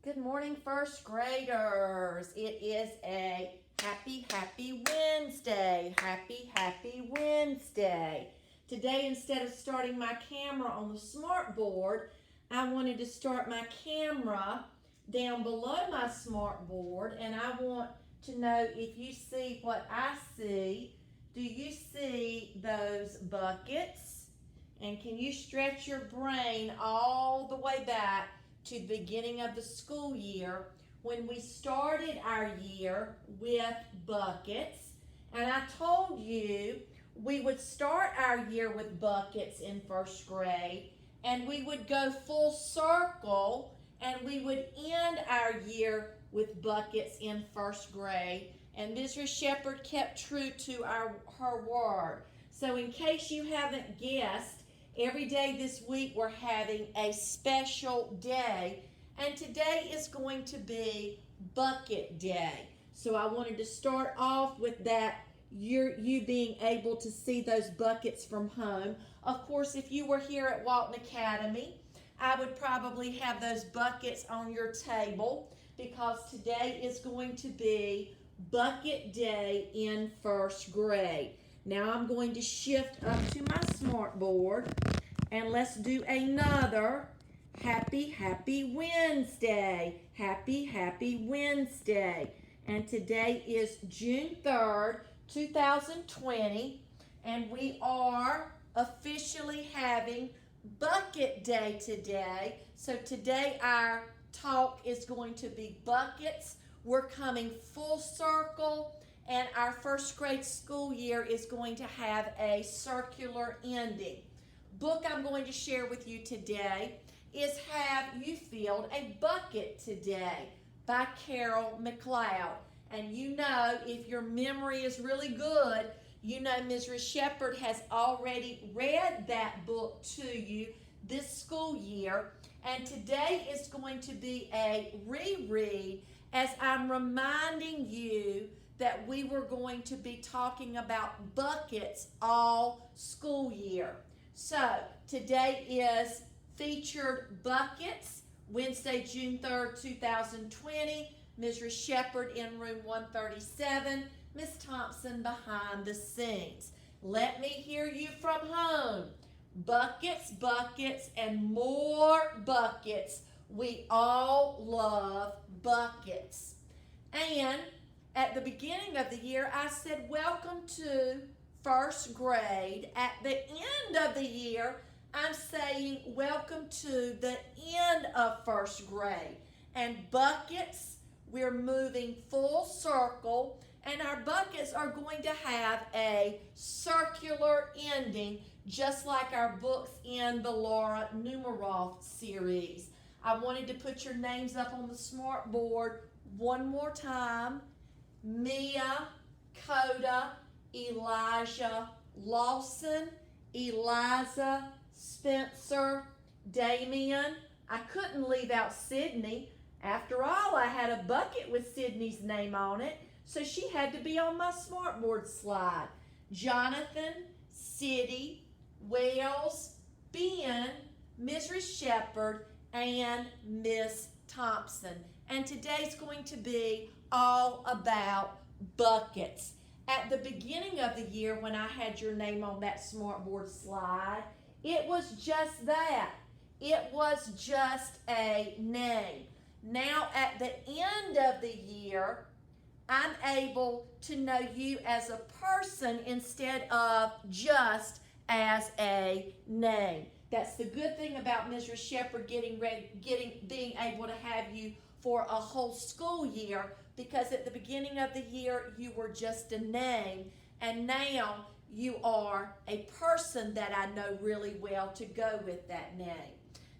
Good morning, first graders. It is a happy Wednesday. Happy Wednesday. Today, instead of starting my camera on the smart board, I wanted to start my camera down below my smart board, and I want to know if you see what I see. Do you see those buckets? And can you stretch your brain all the way back to the beginning of the school year when we started our year with buckets? And I told you we would start our year with buckets in first grade, and we would go full circle, and we would end our year with buckets in first grade. And Mrs. Sheppard kept true to her word. So in case you haven't guessed, every day this week we're having a special day, and today is going to be Bucket Day. So I wanted to start off with that, you being able to see those buckets from home. Of course, if you were here at Walton Academy, I would probably have those buckets on your table because today is going to be Bucket Day in first grade. Now I'm going to shift up to my smart board, and let's do another happy Wednesday. Happy Wednesday. And today is June 3rd, 2020, and we are officially having Bucket Day today. So today our talk is going to be buckets. We're coming full circle, and our first grade school year is going to have a circular ending. Book I'm going to share with you today is Have You Filled a Bucket Today by Carol McLeod. And you know, if your memory is really good, you know Mrs. Sheppard has already read that book to you this school year. And today is going to be a reread as I'm reminding you that we were going to be talking about buckets all school year. So today is featured buckets, Wednesday, June 3rd, 2020. Mrs. Sheppard in room 137, Miss Thompson behind the scenes. Let me hear you from home. Buckets, buckets, and more buckets. We all love buckets. And at the beginning of the year, I said, welcome to first grade. At the end of the year, I'm saying welcome to the end of first grade. And buckets, we're moving full circle, and our buckets are going to have a circular ending, just like our books in the Laura Numeroff series. I wanted to put your names up on the smart board one more time. Mia, Coda, Elijah, Lawson, Eliza, Spencer, Damien. I couldn't leave out Sydney. After all, I had a bucket with Sydney's name on it, so she had to be on my smartboard slide. Jonathan, City, Wells, Ben, Mrs. Sheppard, and Miss Thompson. And today's going to be all about buckets. At the beginning of the year, when I had your name on that smartboard slide, it was just that. It was just a name. Now, at the end of the year, I'm able to know you as a person instead of just as a name. That's the good thing about Mrs. Sheppard being able to have you for a whole school year, because at the beginning of the year you were just a name, and now you are a person that I know really well to go with that name.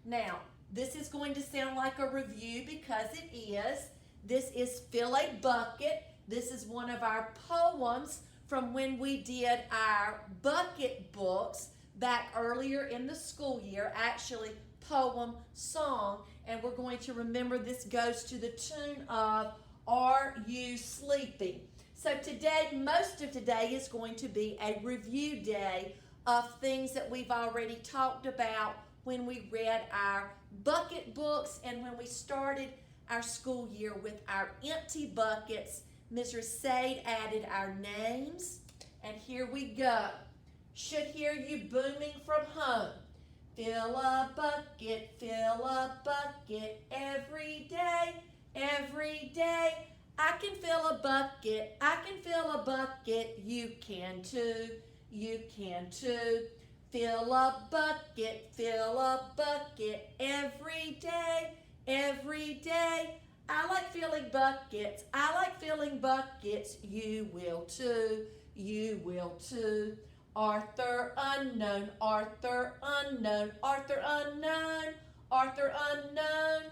Now, this is going to sound like a review because it is. This is Fill a Bucket. This is one of our poems from when we did our bucket books back earlier in the school year, actually poem song, and we're going to remember this goes to the tune of Are You Sleeping? So today, most of today is going to be a review day of things that we've already talked about when we read our bucket books and when we started our school year with our empty buckets. Mrs. Sade added our names, and here we go. Should hear you booming from home. Fill a bucket, every day, every day. I can fill a bucket, I can fill a bucket, you can too, you can too. Fill a bucket, every day, every day. I like filling buckets, I like filling buckets, you will too, you will too. Arthur unknown, Arthur unknown, Arthur unknown, Arthur unknown.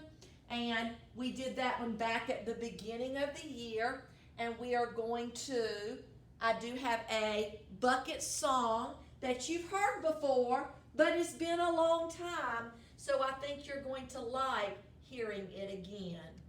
And we did that one back at the beginning of the year. And we are going to, I do have a bucket song that you've heard before, but it's been a long time. So I think you're going to like hearing it again.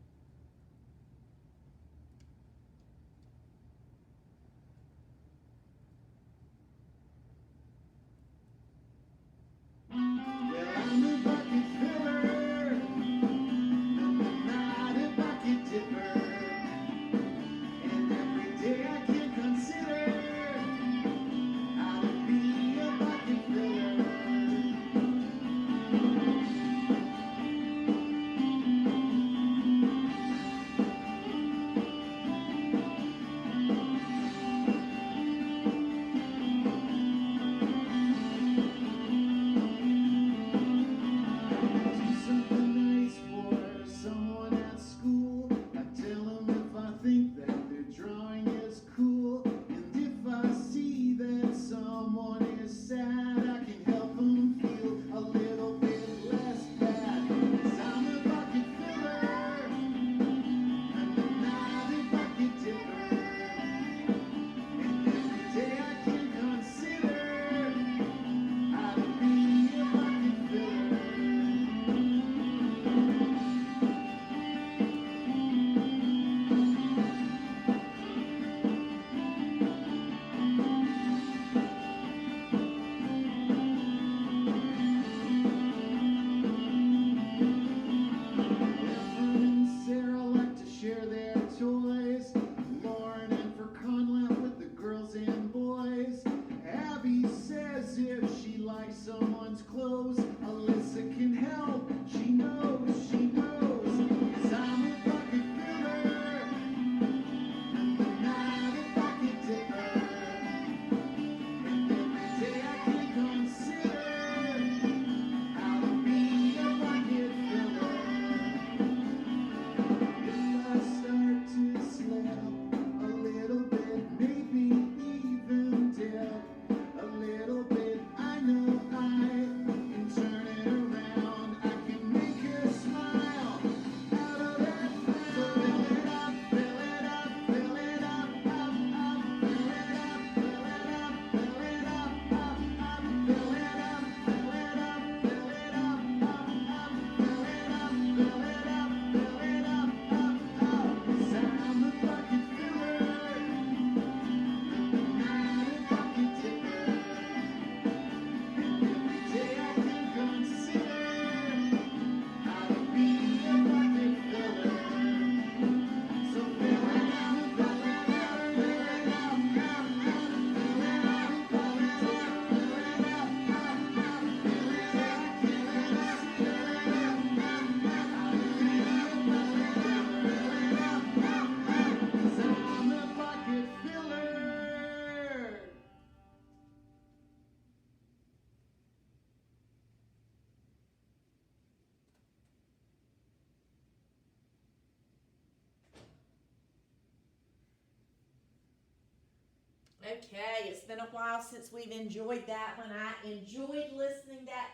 Okay, it's been a while since we've enjoyed that one. I enjoyed listening that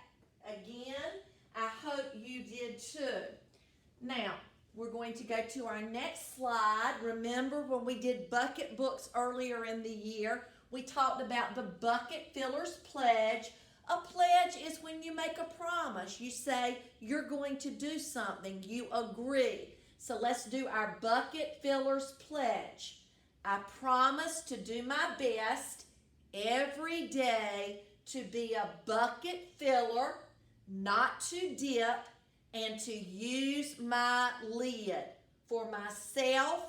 again. I hope you did too. Now, we're going to go to our next slide. Remember when we did bucket books earlier in the year, we talked about the Bucket Filler's Pledge. A pledge is when you make a promise. You say you're going to do something. You agree. So let's do our Bucket Filler's Pledge. I promise to do my best every day to be a bucket filler, not to dip, and to use my lid for myself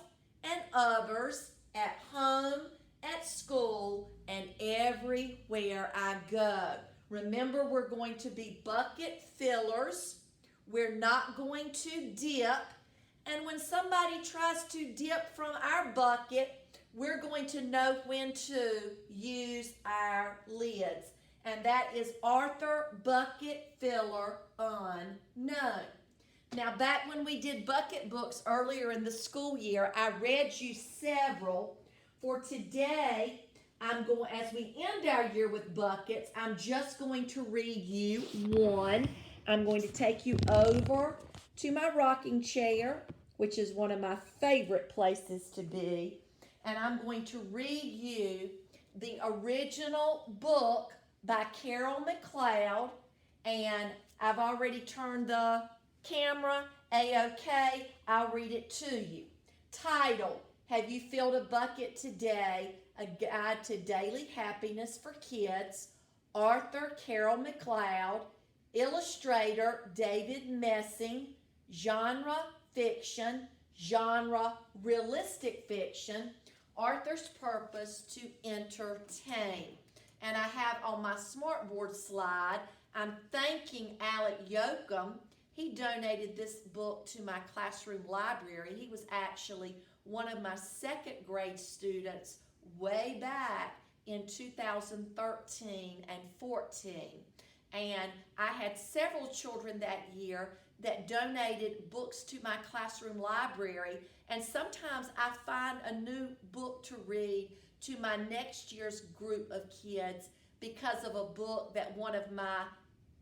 and others at home, at school, and everywhere I go. Remember, we're going to be bucket fillers. We're not going to dip. And when somebody tries to dip from our bucket, we're going to know when to use our lids. And that is Arthur Bucket Filler Unknown. Now, back when we did bucket books earlier in the school year, I read you several. For today, as we end our year with buckets, I'm just going to read you one. I'm going to take you over to my rocking chair, which is one of my favorite places to be. And I'm going to read you the original book by Carol McLeod. And I've already turned the camera A-OK. I'll read it to you. Title, Have You Filled a Bucket Today? A Guide to Daily Happiness for Kids. Author Carol McLeod. Illustrator David Messing. Genre fiction. Genre realistic fiction. Author's purpose to entertain. And I have on my smartboard slide, I'm thanking Alec Yoakum. He donated this book to my classroom library. He was actually one of my second grade students way back in 2013 and 14. And I had several children that year that donated books to my classroom library. And sometimes I find a new book to read to my next year's group of kids because of a book that one of my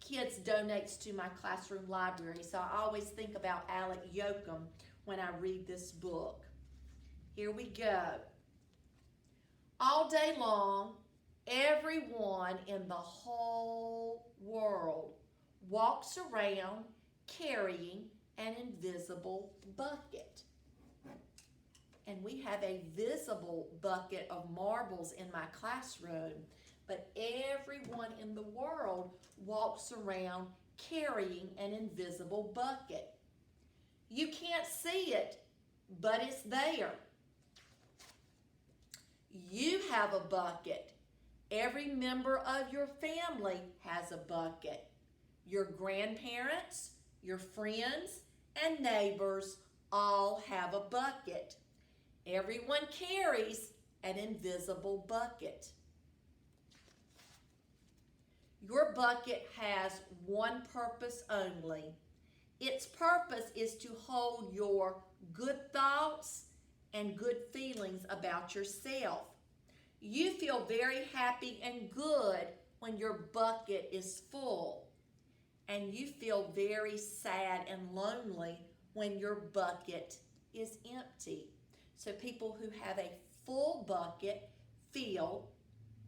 kids donates to my classroom library. So I always think about Alec Yoakum when I read this book. Here we go. All day long, everyone in the whole world walks around carrying an invisible bucket. And we have a visible bucket of marbles in my classroom, but everyone in the world walks around carrying an invisible bucket. You can't see it, but it's there. You have a bucket. Every member of your family has a bucket. Your grandparents, your friends, and neighbors all have a bucket. Everyone carries an invisible bucket. Your bucket has one purpose only. Its purpose is to hold your good thoughts and good feelings about yourself. You feel very happy and good when your bucket is full. And you feel very sad and lonely when your bucket is empty. So people who have a full bucket feel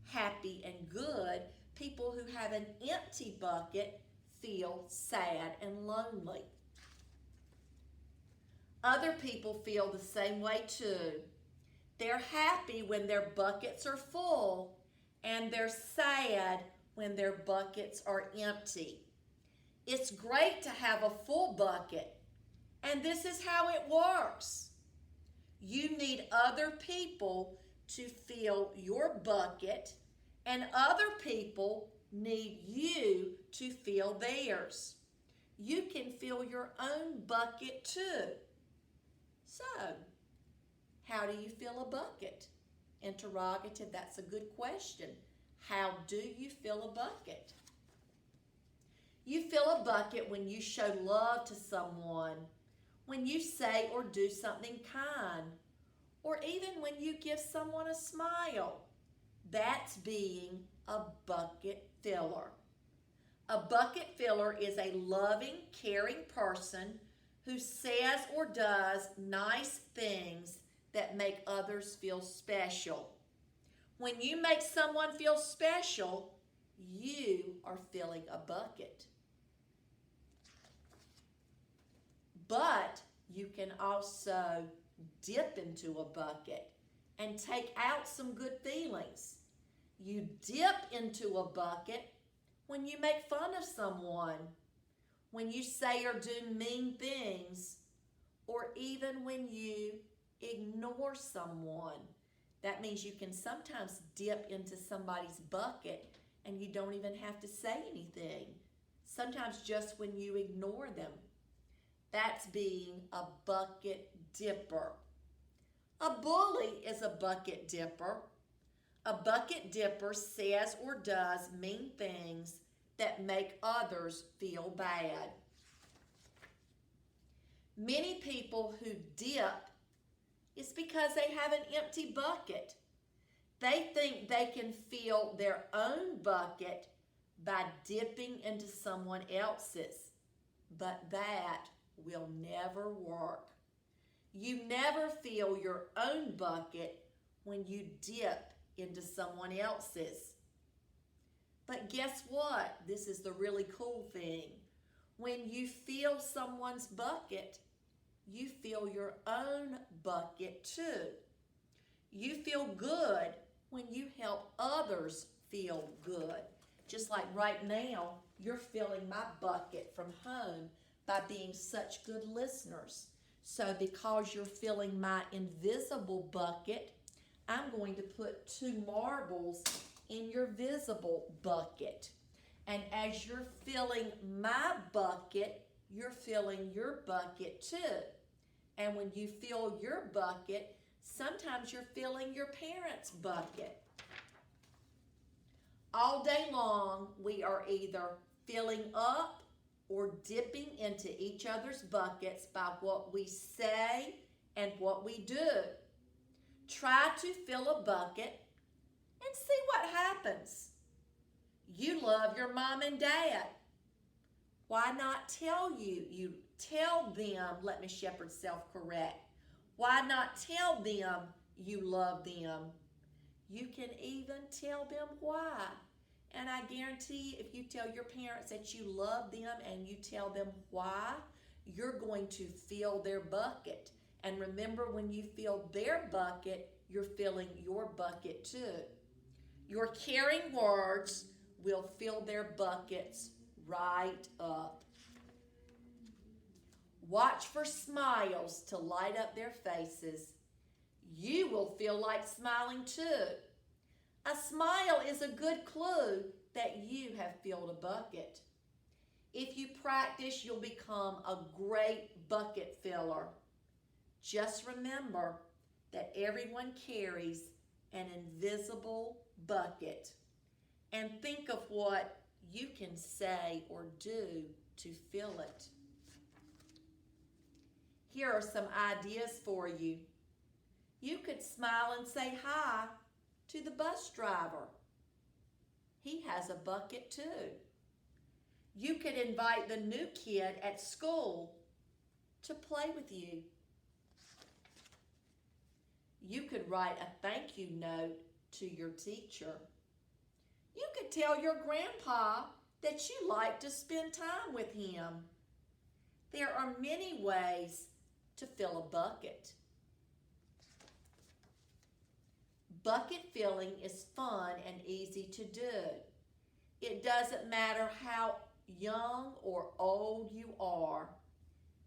happy and good. People who have an empty bucket feel sad and lonely. Other people feel the same way too. They're happy when their buckets are full, and they're sad when their buckets are empty. It's great to have a full bucket, and this is how it works. You need other people to fill your bucket, and other people need you to fill theirs. You can fill your own bucket too. So, how do you fill a bucket? Interrogative, that's a good question. How do you fill a bucket? You fill a bucket when you show love to someone, when you say or do something kind, or even when you give someone a smile. That's being a bucket filler. A bucket filler is a loving, caring person who says or does nice things that make others feel special. When you make someone feel special, you are filling a bucket. But you can also dip into a bucket and take out some good feelings. You dip into a bucket when you make fun of someone, when you say or do mean things, or even when you ignore someone. That means you can sometimes dip into somebody's bucket and you don't even have to say anything. Sometimes just when you ignore them. That's being a bucket dipper. A bully is a bucket dipper. A bucket dipper says or does mean things that make others feel bad. Many people who dip is because they have an empty bucket. They think they can fill their own bucket by dipping into someone else's, but that will never work. You never fill your own bucket when you dip into someone else's. But guess what? This is the really cool thing. When you fill someone's bucket, you fill your own bucket too. You feel good when you help others feel good. Just like right now, you're filling my bucket from home by being such good listeners. So because you're filling my invisible bucket, I'm going to put 2 marbles in your visible bucket. And as you're filling my bucket, you're filling your bucket too. And when you fill your bucket, sometimes you're filling your parents' bucket. All day long, we are either filling up or dipping into each other's buckets by what we say and what we do. Try to fill a bucket and see what happens. You love your mom and dad. Why not tell you tell them, let me Sheppard self-correct. Why not tell them you love them? You can even tell them why. And I guarantee if you tell your parents that you love them and you tell them why, you're going to fill their bucket. And remember, when you fill their bucket, you're filling your bucket too. Your caring words will fill their buckets right up. Watch for smiles to light up their faces. You will feel like smiling too. A smile is a good clue that you have filled a bucket. If you practice, you'll become a great bucket filler. Just remember that everyone carries an invisible bucket. And think of what you can say or do to fill it. Here are some ideas for you. You could smile and say hi to the bus driver. He has a bucket too. You could invite the new kid at school to play with you. You could write a thank you note to your teacher. You could tell your grandpa that you like to spend time with him. There are many ways to fill a bucket. Bucket filling is fun and easy to do. It doesn't matter how young or old you are.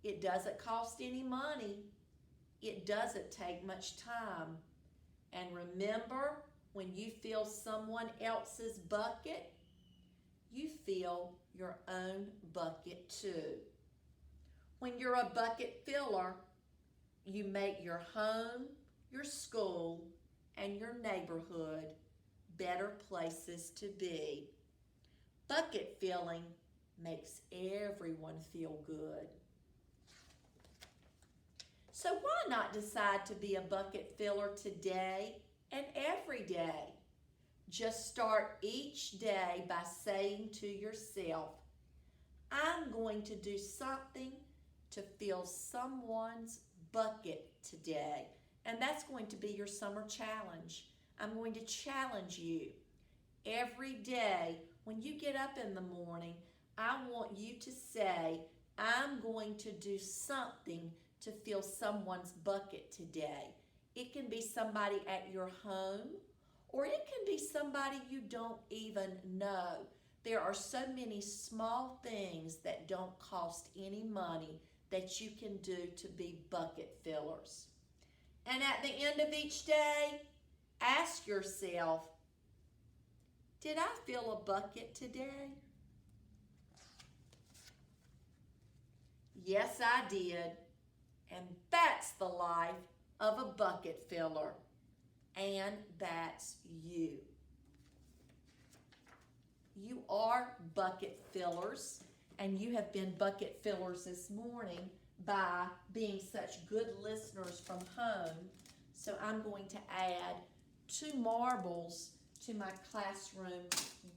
It doesn't cost any money. It doesn't take much time. And remember, when you fill someone else's bucket, you fill your own bucket too. When you're a bucket filler, you make your home, your school, and your neighborhood better places to be. Bucket filling makes everyone feel good. So why not decide to be a bucket filler today and every day? Just start each day by saying to yourself, I'm going to do something to fill someone's bucket today. And that's going to be your summer challenge. I'm going to challenge you. Every day when you get up in the morning, I want you to say, I'm going to do something to fill someone's bucket today. It can be somebody at your home, or it can be somebody you don't even know. There are so many small things that don't cost any money that you can do to be bucket fillers. And at the end of each day, ask yourself, did I fill a bucket today? Yes, I did. And that's the life of a bucket filler. And that's you. You are bucket fillers, and you have been bucket fillers this morning by being such good listeners from home. So I'm going to add 2 marbles to my classroom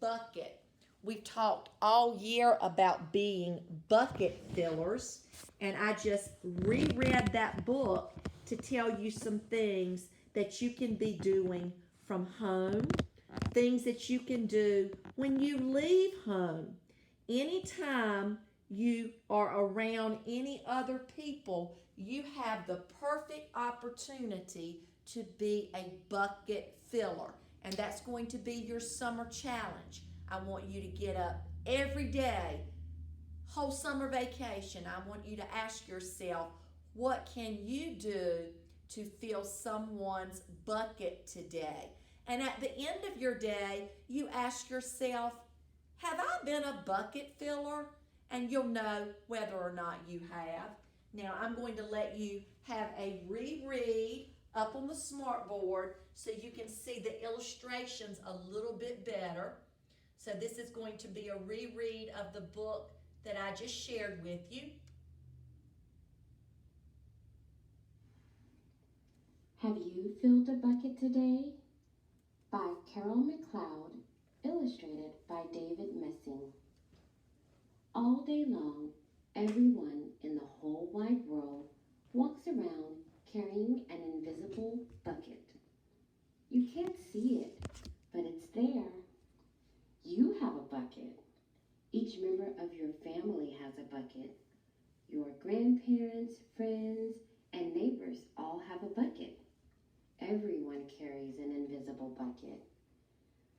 bucket. We've talked all year about being bucket fillers, and I just reread that book to tell you some things that you can be doing from home, things that you can do when you leave home. Anytime you are around any other people, you have the perfect opportunity to be a bucket filler. And that's going to be your summer challenge. I want you to get up every day, whole summer vacation. I want you to ask yourself, what can you do to fill someone's bucket today? And at the end of your day, you ask yourself, have I been a bucket filler? And you'll know whether or not you have. Now, I'm going to let you have a reread up on the smartboard so you can see the illustrations a little bit better. So this is going to be a reread of the book that I just shared with you. Have you filled a bucket today? By Carol McLeod, illustrated by David Messing. All day long, everyone in the whole wide world walks around carrying an invisible bucket. You can't see it, but it's there. You have a bucket. Each member of your family has a bucket. Your grandparents, friends, and neighbors all have a bucket. Everyone carries an invisible bucket.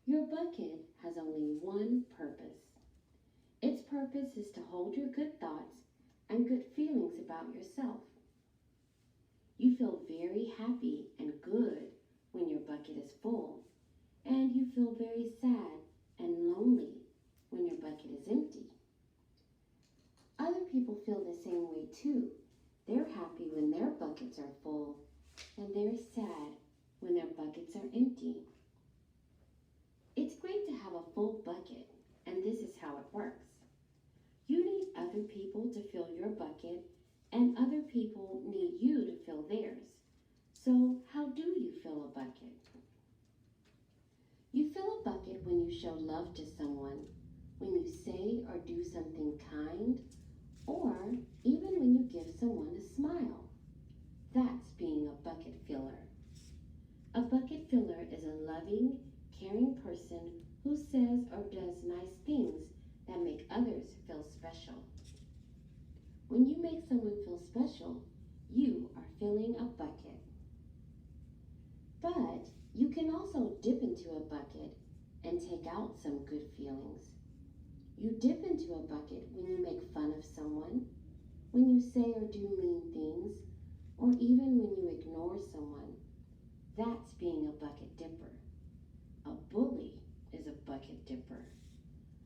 Your bucket has only one purpose. Its purpose is to hold your good thoughts and good feelings about yourself. You feel very happy and good when your bucket is full, and you feel very sad and lonely when your bucket is empty. Other people feel the same way too. They're happy when their buckets are full, and they're sad when their buckets are empty. It's great to have a full bucket, and this is how it works. You need other people to fill your bucket, and other people need you to fill theirs. So how do you fill a bucket? You fill a bucket when you show love to someone, when you say or do something kind, or even when you give someone a smile. That's being a bucket filler. A bucket filler is a loving, caring person who says or does nice things that make others feel special. When you make someone feel special, you are filling a bucket. But you can also dip into a bucket and take out some good feelings. You dip into a bucket when you make fun of someone, when you say or do mean things, or even when you ignore someone. That's being a bucket dipper. A bully is a bucket dipper.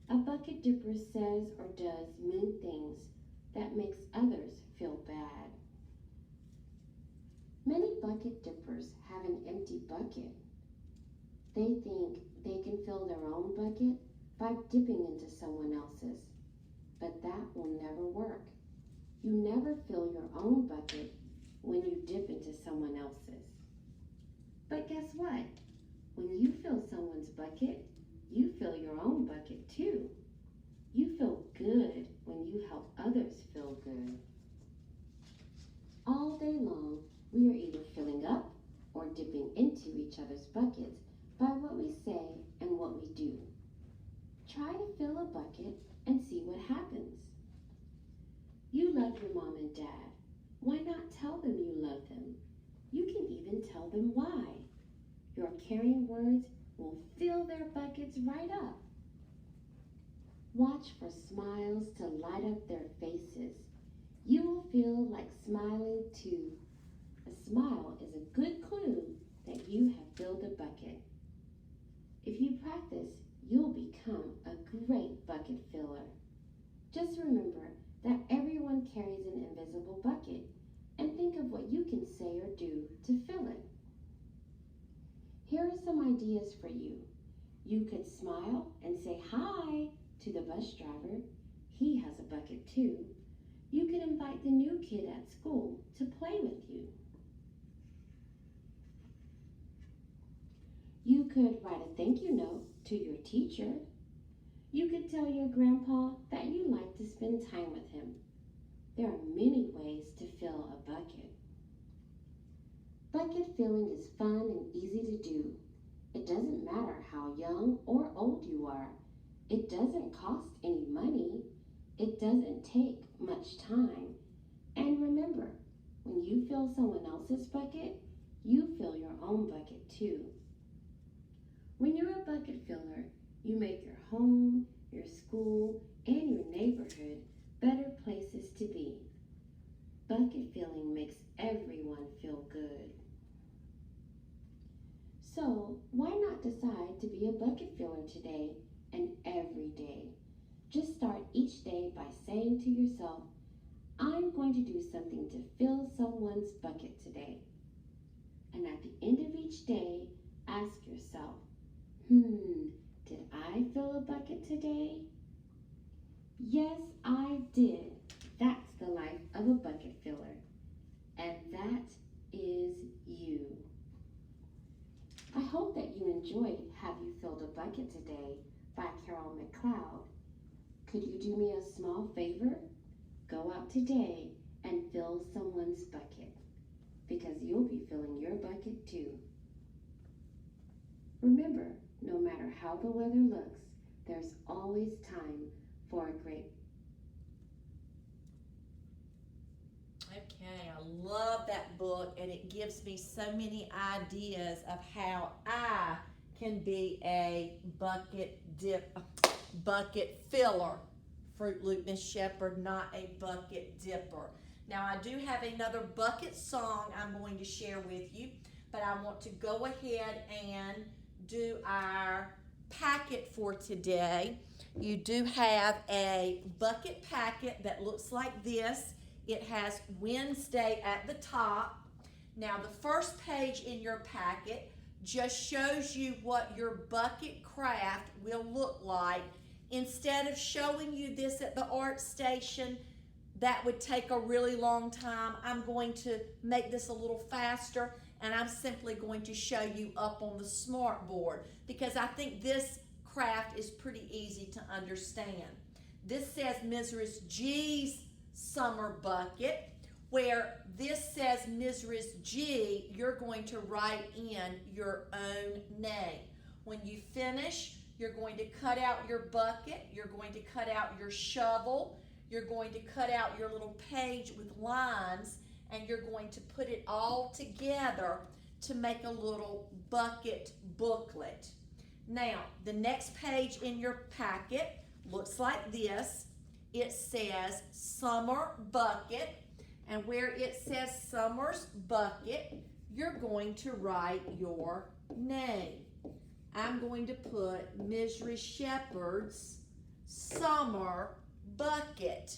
A bucket dipper says or does mean things that makes others feel bad. Many bucket dippers have an empty bucket. They think they can fill their own bucket by dipping into someone else's, but that will never work. You never fill your own bucket when you dip into someone else's. But guess what? When you fill someone's bucket, you fill your own bucket too. You feel good when you help others feel good. All day long, we are either filling up or dipping into each other's buckets by what we say and what we do. Try to fill a bucket and see what happens. You love your mom and dad. Why not tell them you love them? You can even tell them why. Your caring words will fill their buckets right up. Watch for smiles to light up their faces. You will feel like smiling too. A smile is a good clue that you have filled a bucket. If you practice, you'll become a great bucket filler. Just remember that everyone carries an invisible bucket, and think of what you can say or do to fill it. Here are some ideas for you. You could smile and say hi to the bus driver. He has a bucket too. You could invite the new kid at school to play with you. You could write a thank you note to your teacher. You could tell your grandpa that you like to spend time with him. There are many ways to fill a bucket. Bucket filling is fun and easy to do. It doesn't matter how young or old you are. It doesn't cost any money. It doesn't take much time. And remember, when you fill someone else's bucket, you fill your own bucket too. When you're a bucket filler, you make your home, your school, and your neighborhood better places to be. Bucket filling makes everyone feel good. So, why not decide to be a bucket filler today and every day? Just start each day by saying to yourself, I'm going to do something to fill someone's bucket today. And at the end of each day, ask yourself, did I fill a bucket today? Yes, I did. That's the life of a bucket filler. And that is you. I hope that you enjoyed Have You Filled a Bucket Today by Carol McLeod. Could you do me a small favor? Go out today and fill someone's bucket, because you'll be filling your bucket too. Remember, no matter how the weather looks, there's always time for a great. Okay, I love that book, and it gives me so many ideas of how I can be a bucket filler. Fruit Loop Miss Sheppard, not a bucket dipper. Now, I do have another bucket song I'm going to share with you, but I want to go ahead and do our packet for today. You do have a bucket packet that looks like this. It has Wednesday at the top. Now, the first page in your packet just shows you what your bucket craft will look like. Instead of showing you this at the art station, that would take a really long time. I'm going to make this a little faster, and I'm simply going to show you up on the smart board, because I think this craft is pretty easy to understand. This says Mrs. G's summer bucket. Where this says Mrs. G, you're going to write in your own name. When you finish, you're going to cut out your bucket, you're going to cut out your shovel, you're going to cut out your little page with lines, and you're going to put it all together to make a little bucket booklet. Now, the next page in your packet looks like this. It says Summer Bucket, and where it says Summer's Bucket, you're going to write your name. I'm going to put Mrs. Sheppard's Summer Bucket.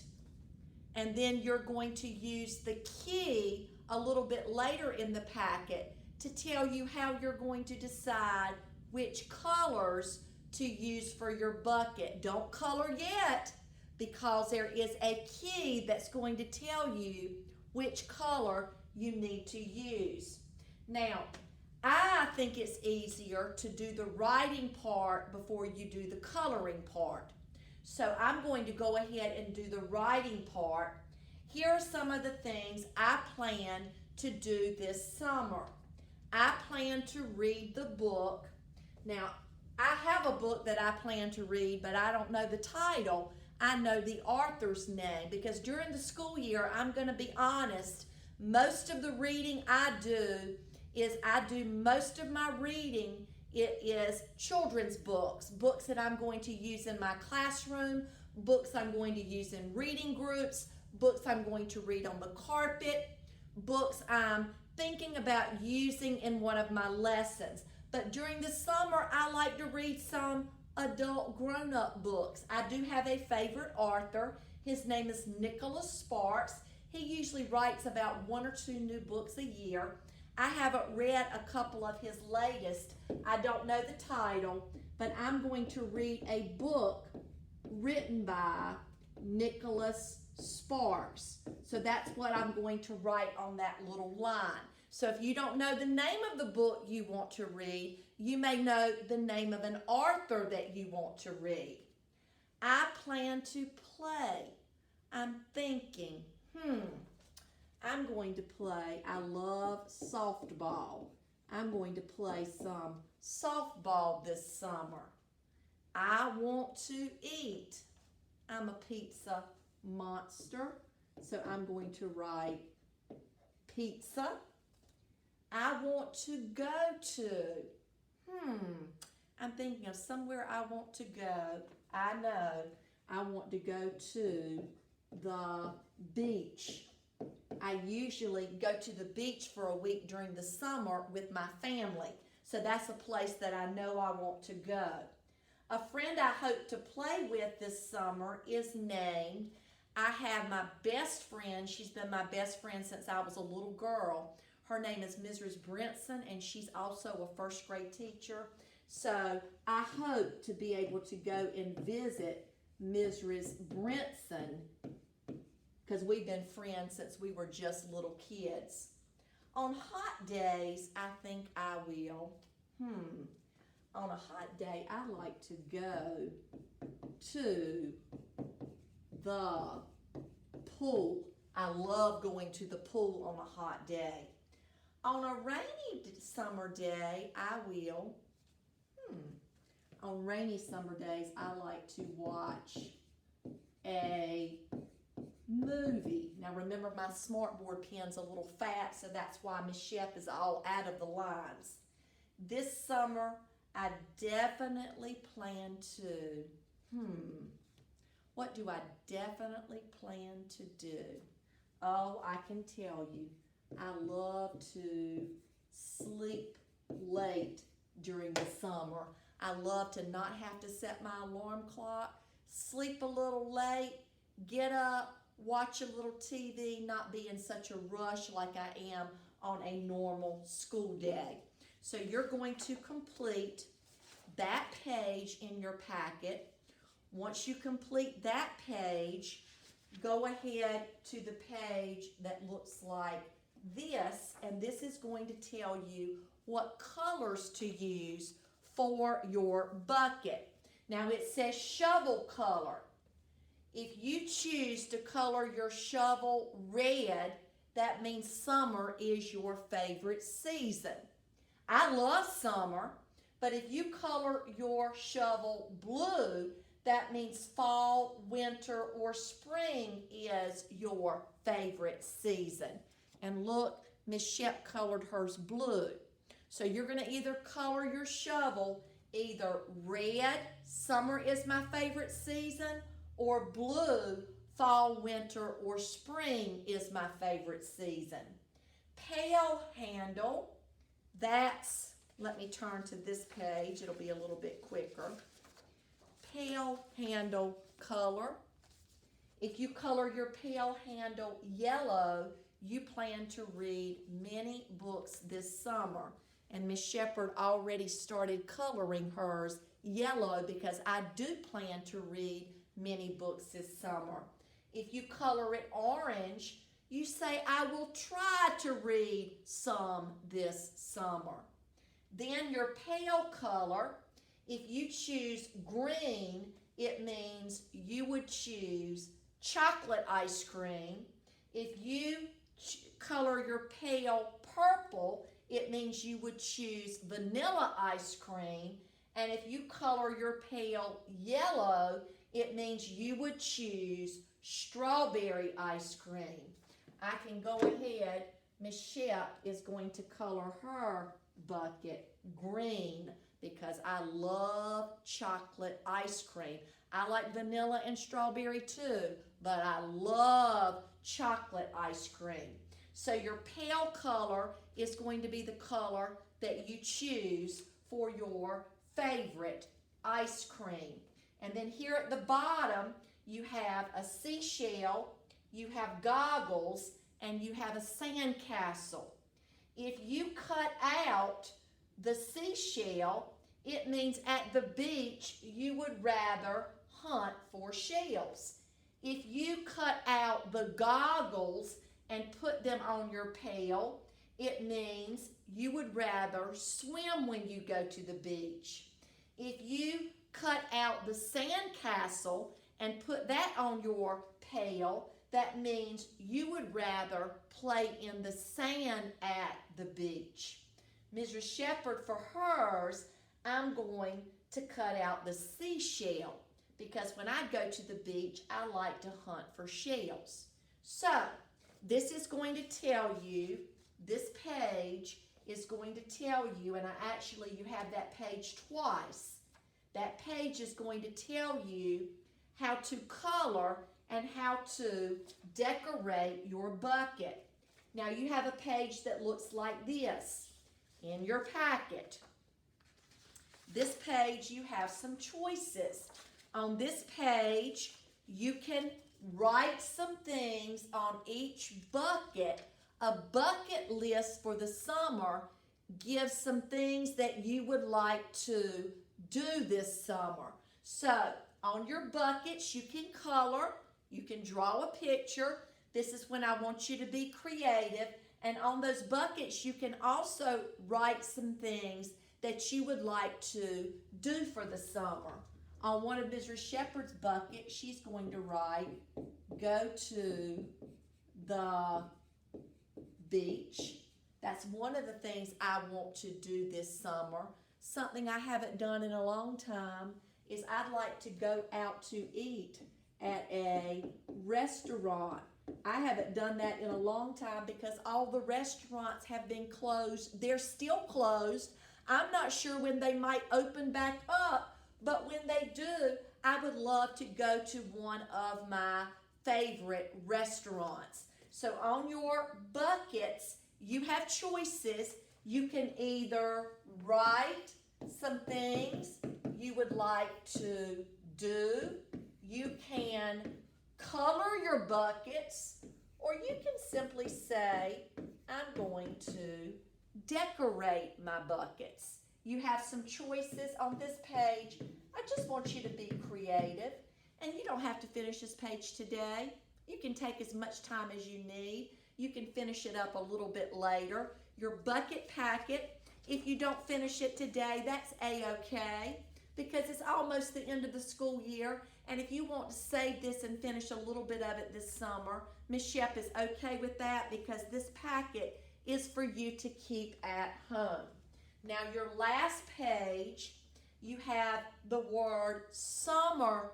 And then you're going to use the key a little bit later in the packet to tell you how you're going to decide which colors to use for your bucket. Don't color yet, because there is a key that's going to tell you which color you need to use. Now, I think it's easier to do the writing part before you do the coloring part. So I'm going to go ahead and do the writing part. Here are some of the things I plan to do this summer. I plan to read the book. Now, I have a book that I plan to read, but I don't know the title. I know the author's name, because during the school year, I'm going to be honest, most of the reading I do is I do most of my reading It is children's books, books that I'm going to use in my classroom, books I'm going to use in reading groups, books I'm going to read on the carpet, books I'm thinking about using in one of my lessons. But during the summer, I like to read some adult grown-up books. I do have a favorite author. His name is Nicholas Sparks. He usually writes about 1 or 2 new books a year. I haven't read a couple of his latest. I don't know the title, but I'm going to read a book written by Nicholas Sparks. So that's what I'm going to write on that little line. So if you don't know the name of the book you want to read, you may know the name of an author that you want to read. I plan to play. I'm thinking, I'm going to play. I love softball. I'm going to play some softball this summer. I want to eat. I'm a pizza monster, so I'm going to write pizza. I want to go to. I'm thinking of somewhere I want to go. I know I want to go to the beach. I usually go to the beach for a week during the summer with my family. So that's a place that I know I want to go. A friend I hope to play with this summer is named, I have my best friend. She's been my best friend since I was a little girl. Her name is Mrs. Brinson, and she's also a first grade teacher. So I hope to be able to go and visit Mrs. Brinson because we've been friends since we were just little kids. On hot days, I think I will. On a hot day, I like to go to the pool. I love going to the pool on a hot day. On a rainy summer day, I will. On rainy summer days, I like to watch a movie. Now remember, my smartboard pen's a little fat, so that's why Miss Shep is all out of the lines. This summer, I definitely plan to, what do I definitely plan to do? Oh, I can tell you, I love to sleep late during the summer. I love to not have to set my alarm clock, sleep a little late, get up, watch a little TV, not be in such a rush like I am on a normal school day. So you're going to complete that page in your packet. Once you complete that page, go ahead to the page that looks like this, and this is going to tell you what colors to use for your bucket. Now it says shovel color. If you choose to color your shovel red, that means summer is your favorite season. I love summer, but if you color your shovel blue, that means fall, winter, or spring is your favorite season. And look, Miss Shep colored hers blue. So you're going to either color your shovel either red, summer is my favorite season, or blue, fall, winter, or spring is my favorite season. Pail handle, that's, let me turn to this page, it'll be a little bit quicker. Pail handle color. If you color your pail handle yellow, you plan to read many books this summer. And Miss Sheppard already started coloring hers yellow because I do plan to read many books this summer. If you color it orange, you say, I will try to read some this summer. Then your pail color, if you choose green, it means you would choose chocolate ice cream. If you color your pail purple, it means you would choose vanilla ice cream. And if you color your pail yellow, it means you would choose strawberry ice cream. I can go ahead. Miss Shep is going to color her bucket green because I love chocolate ice cream. I like vanilla and strawberry too, but I love chocolate ice cream. So your pale color is going to be the color that you choose for your favorite ice cream. And then here at the bottom, you have a seashell, you have goggles, and you have a sandcastle. If you cut out the seashell, it means at the beach you would rather hunt for shells. If you cut out the goggles and put them on your pail, it means you would rather swim when you go to the beach. If you cut out the sandcastle and put that on your pail, that means you would rather play in the sand at the beach. Mrs. Sheppard, for hers, I'm going to cut out the seashell because when I go to the beach, I like to hunt for shells. So, this is going to tell you, this page is going to tell you, and you have that page twice. That page is going to tell you how to color and how to decorate your bucket. Now you have a page that looks like this in your packet. This page you have some choices. On this page you can write some things on each bucket. A bucket list for the summer gives some things that you would like to do this summer. So on your buckets you can color, you can draw a picture. This is when I want you to be creative. And on those buckets you can also write some things that you would like to do for the summer. On one of Mrs. Sheppard's buckets, she's going to write, go to the beach. That's one of the things I want to do this summer. Something I haven't done in a long time is I'd like to go out to eat at a restaurant. I haven't done that in a long time because all the restaurants have been closed. They're still closed. I'm not sure when they might open back up, but when they do, I would love to go to one of my favorite restaurants. So on your buckets, you have choices. You can either write some things you would like to do. You can color your buckets, or you can simply say, I'm going to decorate my buckets. You have some choices on this page. I just want you to be creative, and you don't have to finish this page today. You can take as much time as you need. You can finish it up a little bit later. Your bucket packet, if you don't finish it today, that's a-okay, because it's almost the end of the school year, and if you want to save this and finish a little bit of it this summer, Miss Shep is okay with that because this packet is for you to keep at home. Now your last page, you have the word summer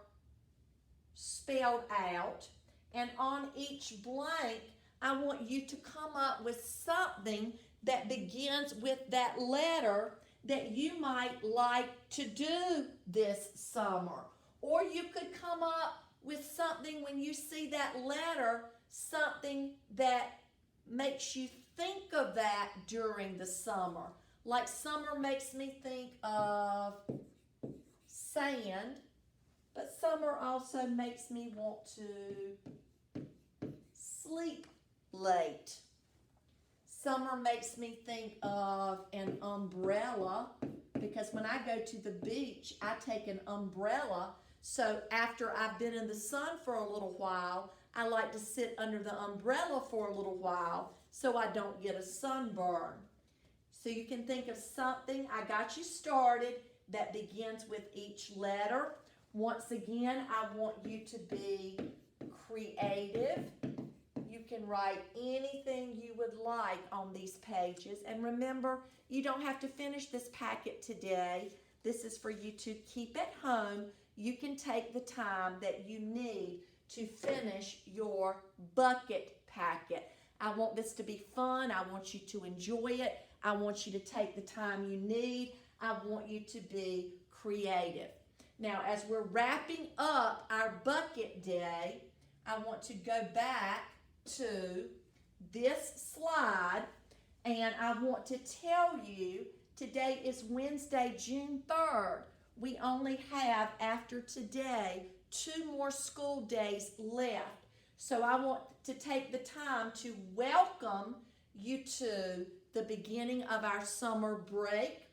spelled out, and on each blank, I want you to come up with something that begins with that letter that you might like to do this summer. Or you could come up with something when you see that letter, something that makes you think of that during the summer. Like summer makes me think of sand, but summer also makes me want to sleep late. Summer makes me think of an umbrella because when I go to the beach, I take an umbrella. So after I've been in the sun for a little while, I like to sit under the umbrella for a little while so I don't get a sunburn. So you can think of something, I got you started, that begins with each letter. Once again, I want you to be creative. You can write anything you would like on these pages. And remember, you don't have to finish this packet today. This is for you to keep at home. You can take the time that you need to finish your bucket packet. I want this to be fun. I want you to enjoy it. I want you to take the time you need. I want you to be creative. Now, as we're wrapping up our bucket day, I want to go back to this slide, and I want to tell you today is Wednesday, June 3rd. We only have, after today, 2 more school days left. So I want to take the time to welcome you to the beginning of our summer break.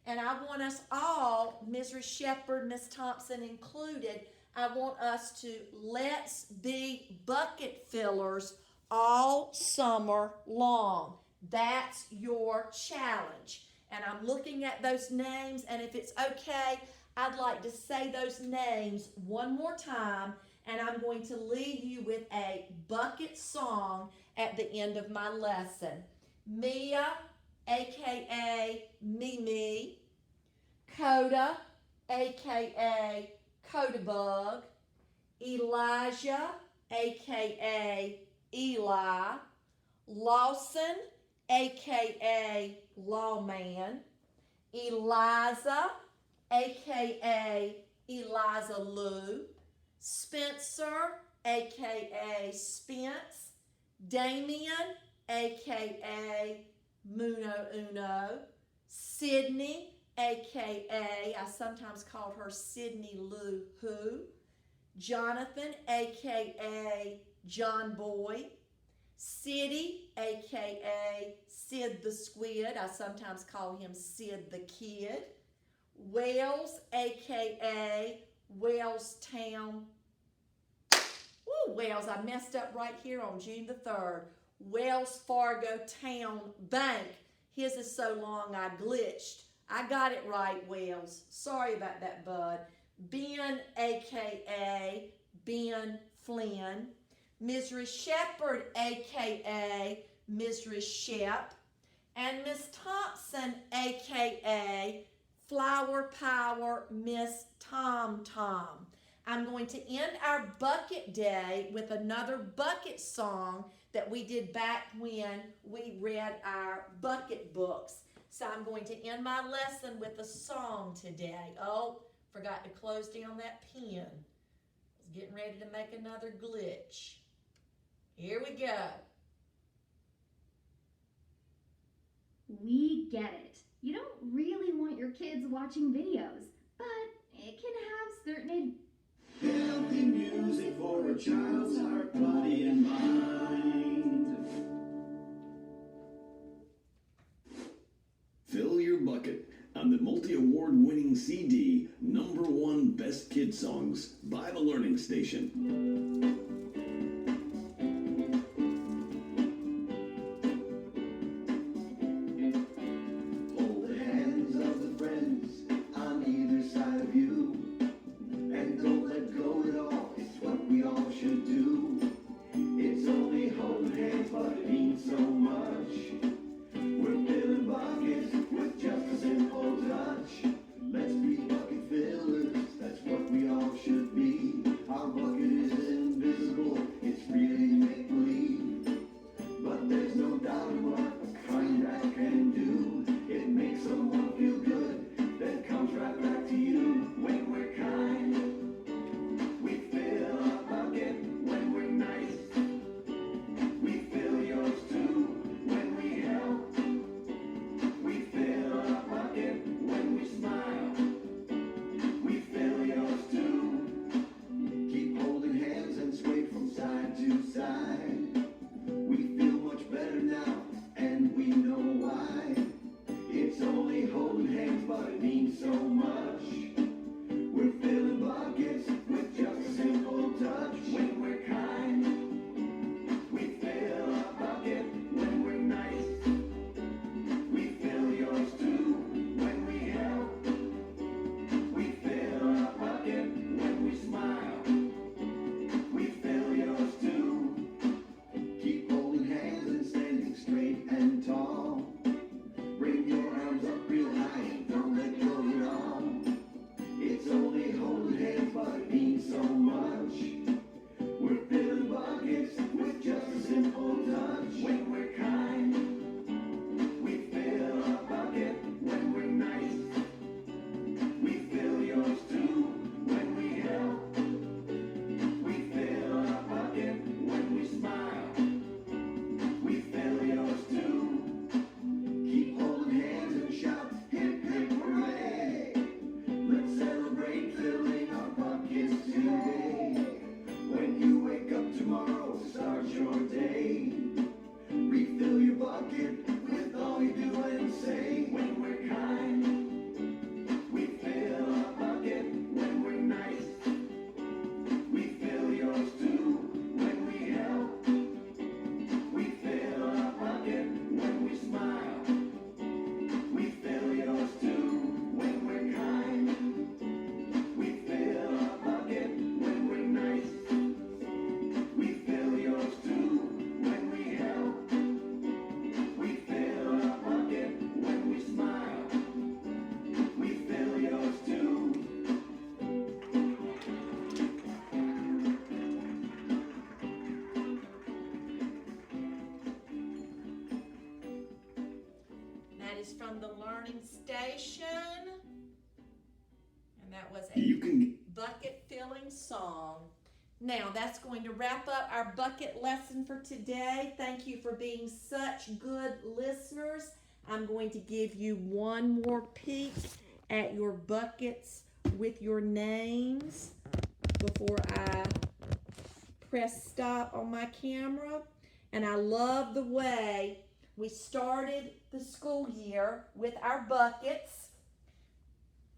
And I want us all, Mrs. Sheppard, Miss Thompson included, I want us to let's be bucket fillers all summer long. That's your challenge. And I'm looking at those names, and if it's okay, I'd like to say those names one more time, and I'm going to leave you with a bucket song at the end of my lesson. Mia, aka Mimi, Coda, aka Codabug, Elijah, aka Eli, Lawson, aka Lawman, Eliza, aka Eliza Lou, Spencer, aka Spence, Damien, aka Muno Uno, Sydney, aka, I sometimes called her Sydney Lou Who, Jonathan, aka John Boy, Siddy, aka Sid the Squid, I sometimes call him Sid the Kid, Wales, aka Wales Town. Woo, Wales, I messed up right here on June the 3rd. Wells Fargo Town Bank. His is so long I glitched. I got it right, Wales. Sorry about that, bud. Ben, aka Ben Flynn. Mrs. Sheppard, aka Mrs. Shep. And Miss Thompson, aka Flower Power Miss Tom Tom. I'm going to end our bucket day with another bucket song that we did back when we read our bucket books. So I'm going to end my lesson with a song today. Oh, forgot to close down that pen. I was getting ready to make another glitch. Here we go. We get it. You don't really want your kids watching videos, but it can have certain healthy music for a child's heart, body, and mind. Fill your bucket on the multi-award-winning CD, #1 Best Kid Songs by The Learning Station. Let's be bucket fillers, that's what we all should be. Our bucket is invisible. is from the Learning Station. And that was a You can bucket filling song. Now that's going to wrap up our bucket lesson for today. Thank you for being such good listeners. I'm going to give you one more peek at your buckets with your names before I press stop on my camera. And I love the way we started the school year with our buckets.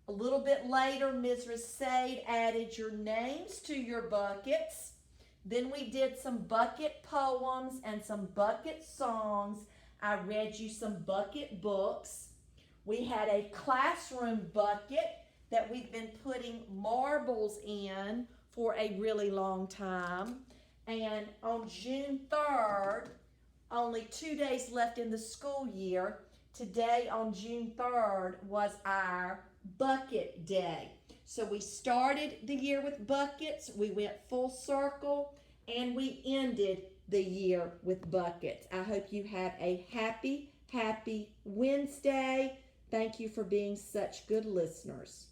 A little bit later, Mrs. Sade added your names to your buckets. Then we did some bucket poems and some bucket songs. I read you some bucket books. We had a classroom bucket that we've been putting marbles in for a really long time. And on June 3rd, only 2 days left in the school year, today on June 3rd was our bucket day. So we started the year with buckets, we went full circle, and we ended the year with buckets. I hope you have a happy Wednesday. Thank you for being such good listeners.